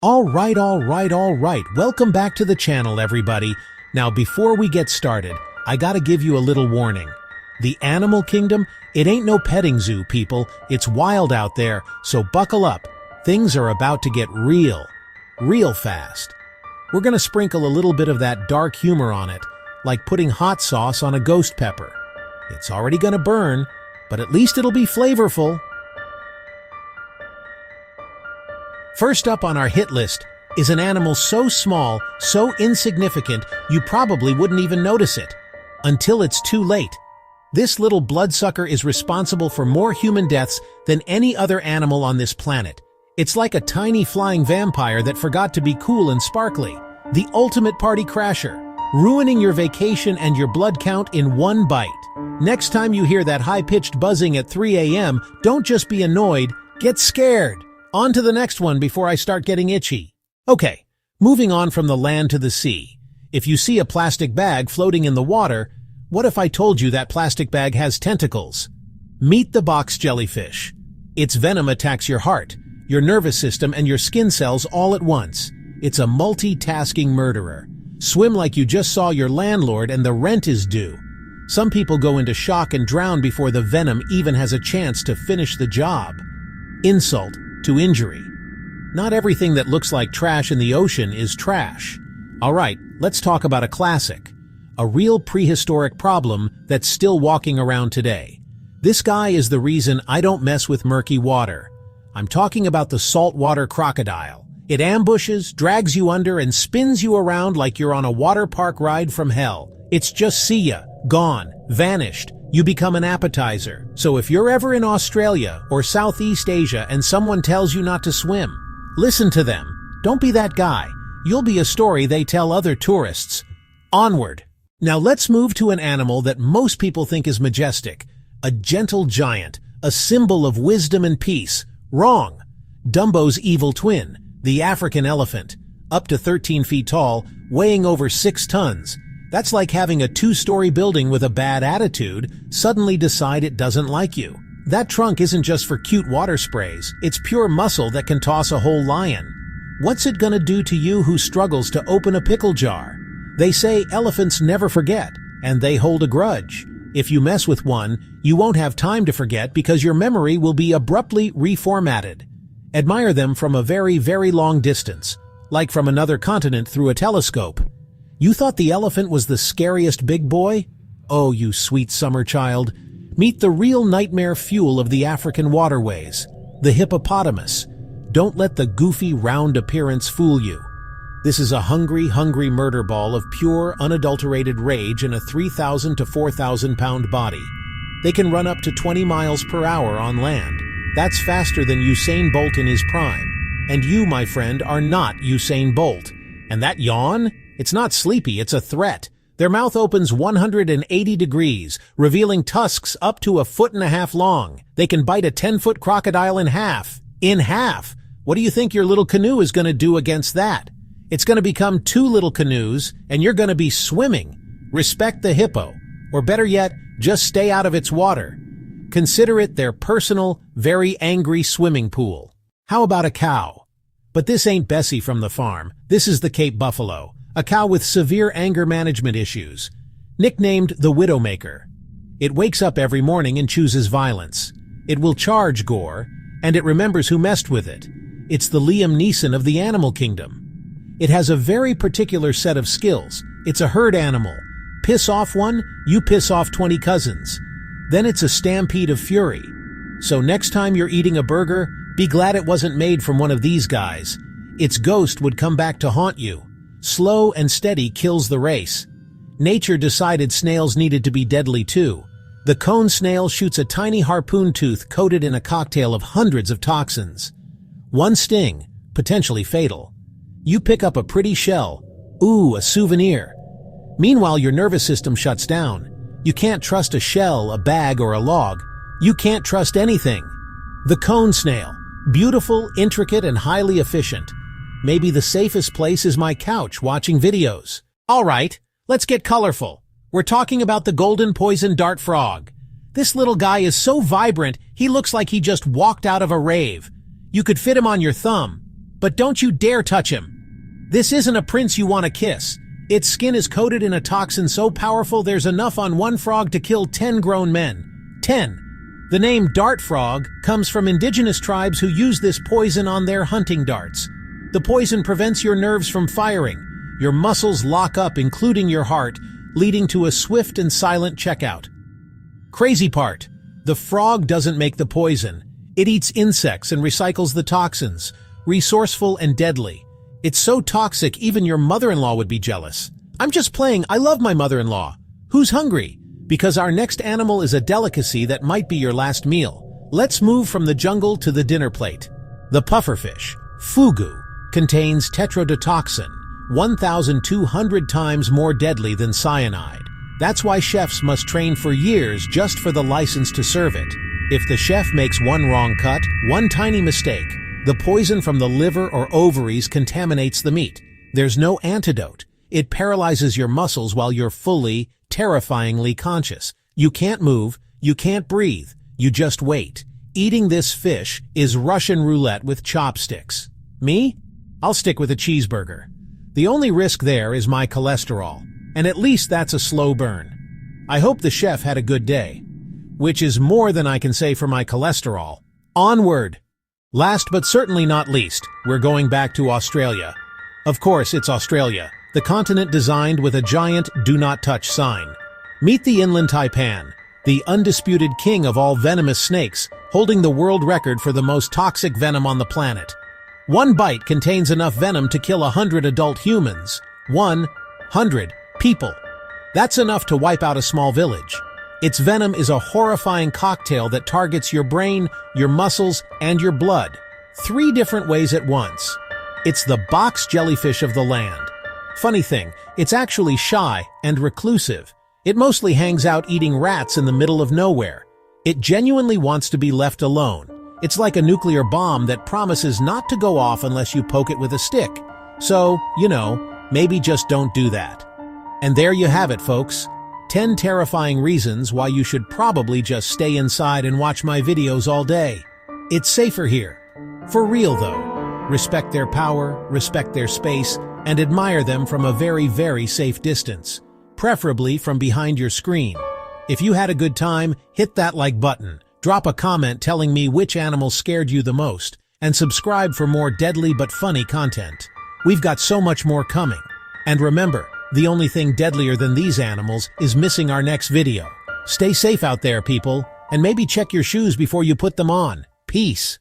All right. Welcome back to the channel, everybody. Now, before we get started, I gotta give you a little warning. The animal kingdom, it ain't no petting zoo, people. It's wild out there, so buckle up. Things are about to get real fast. We're gonna sprinkle a little bit of that dark humor on it, like putting hot sauce on a ghost pepper. It's already gonna burn, but at least it'll be flavorful. First up on our hit list is an animal so small, so insignificant, you probably wouldn't even notice it. Until it's too late. This little bloodsucker is responsible for more human deaths than any other animal on this planet. It's like a tiny flying vampire that forgot to be cool and sparkly. The ultimate party crasher, ruining your vacation and your blood count in one bite. Next time you hear that high-pitched buzzing at 3 a.m., don't just be annoyed, get scared. On to the next one before I start getting itchy. Okay, moving on from the land to the sea. If you see a plastic bag floating in the water, what if I told you that plastic bag has tentacles? Meet the box jellyfish. Its venom attacks your heart, your nervous system, and your skin cells all at once. It's a multitasking murderer. Swim like you just saw your landlord and the rent is due. Some people go into shock and drown before the venom even has a chance to finish the job. Insult to injury. Not everything that looks like trash in the ocean is trash. Alright, let's talk about a classic. A real prehistoric problem that's still walking around today. This guy is the reason I don't mess with murky water. I'm talking about the saltwater crocodile. It ambushes, drags you under, and spins you around like you're on a water park ride from hell. It's just see ya, gone, vanished. You become an appetizer. So if you're ever in Australia or Southeast Asia and someone tells you not to swim, listen to them. Don't be that guy. You'll be a story they tell other tourists. Onward. Now let's move to an animal that most people think is majestic. A gentle giant, a symbol of wisdom and peace. Wrong. Dumbo's evil twin, the African elephant. Up to 13 feet tall, weighing over 6 tons. That's like having a 2-story building with a bad attitude suddenly decide it doesn't like you. That trunk isn't just for cute water sprays, it's pure muscle that can toss a whole lion. What's it gonna do to you who struggles to open a pickle jar? They say elephants never forget, and they hold a grudge. If you mess with one, you won't have time to forget because your memory will be abruptly reformatted. Admire them from a very, very long distance, like from another continent through a telescope. You thought the elephant was the scariest big boy? Oh, you sweet summer child. Meet the real nightmare fuel of the African waterways, the hippopotamus. Don't let the goofy, round appearance fool you. This is a hungry murder ball of pure, unadulterated rage in a 3,000 to 4,000 pound body. They can run up to 20 miles per hour on land. That's faster than Usain Bolt in his prime. And you, my friend, are not Usain Bolt. And that yawn? It's not sleepy, it's a threat. Their mouth opens 180 degrees, revealing tusks up to 1.5 feet long. They can bite a 10-foot crocodile in half. In half! What do you think your little canoe is going to do against that? It's going to become 2 little canoes, and you're going to be swimming. Respect the hippo. Or better yet, just stay out of its water. Consider it their personal, very angry swimming pool. How about a cow? But this ain't Bessie from the farm. This is the Cape Buffalo. A cow with severe anger management issues, nicknamed the Widowmaker. It wakes up every morning and chooses violence. It will charge gore, and it remembers who messed with it. It's the Liam Neeson of the animal kingdom. It has a very particular set of skills. It's a herd animal. Piss off one, you piss off 20 cousins. Then it's a stampede of fury. So next time you're eating a burger, be glad it wasn't made from one of these guys. Its ghost would come back to haunt you. Slow and steady kills the race. Nature decided snails needed to be deadly too. The cone snail shoots a tiny harpoon tooth coated in a cocktail of hundreds of toxins. One sting, potentially fatal. You pick up a pretty shell. Ooh, a souvenir. Meanwhile, your nervous system shuts down. You can't trust a shell, a bag, or a log. You can't trust anything. The cone snail. Beautiful, intricate, and highly efficient. Maybe the safest place is my couch watching videos. Alright, let's get colorful. We're talking about the golden poison dart frog. This little guy is so vibrant, he looks like he just walked out of a rave. You could fit him on your thumb. But don't you dare touch him. This isn't a prince you want to kiss. Its skin is coated in a toxin so powerful there's enough on one frog to kill 10 grown men. 10. The name dart frog comes from indigenous tribes who use this poison on their hunting darts. The poison prevents your nerves from firing. Your muscles lock up, including your heart, leading to a swift and silent checkout. Crazy part. The frog doesn't make the poison. It eats insects and recycles the toxins. Resourceful and deadly. It's so toxic even your mother-in-law would be jealous. I'm just playing. I love my mother-in-law. Who's hungry? Because our next animal is a delicacy that might be your last meal. Let's move from the jungle to the dinner plate. The pufferfish, fugu, contains tetrodotoxin, 1,200 times more deadly than cyanide. That's why chefs must train for years just for the license to serve it. If the chef makes one wrong cut, one tiny mistake, the poison from the liver or ovaries contaminates the meat. There's no antidote. It paralyzes your muscles while you're fully, terrifyingly conscious. You can't move, you can't breathe, you just wait. Eating this fish is Russian roulette with chopsticks. Me? I'll stick with a cheeseburger. The only risk there is my cholesterol, and at least that's a slow burn. I hope the chef had a good day, which is more than I can say for my cholesterol. Onward! Last but certainly not least, we're going back to Australia. Of course, it's Australia, the continent designed with a giant "Do Not Touch" sign. Meet the inland taipan, the undisputed king of all venomous snakes, holding the world record for the most toxic venom on the planet. One bite contains enough venom to kill 100 adult humans. 100 people. That's enough to wipe out a small village. Its venom is a horrifying cocktail that targets your brain, your muscles, and your blood. 3 different ways at once. It's the box jellyfish of the land. Funny thing, it's actually shy and reclusive. It mostly hangs out eating rats in the middle of nowhere. It genuinely wants to be left alone. It's like a nuclear bomb that promises not to go off unless you poke it with a stick. So, maybe just don't do that. And there you have it, folks. 10 terrifying reasons why you should probably just stay inside and watch my videos all day. It's safer here. For real, though. Respect their power, respect their space, and admire them from a very, very safe distance. Preferably from behind your screen. If you had a good time, hit that like button. Drop a comment telling me which animal scared you the most, and subscribe for more deadly but funny content. We've got so much more coming. And remember, the only thing deadlier than these animals is missing our next video. Stay safe out there, people, and maybe check your shoes before you put them on. Peace.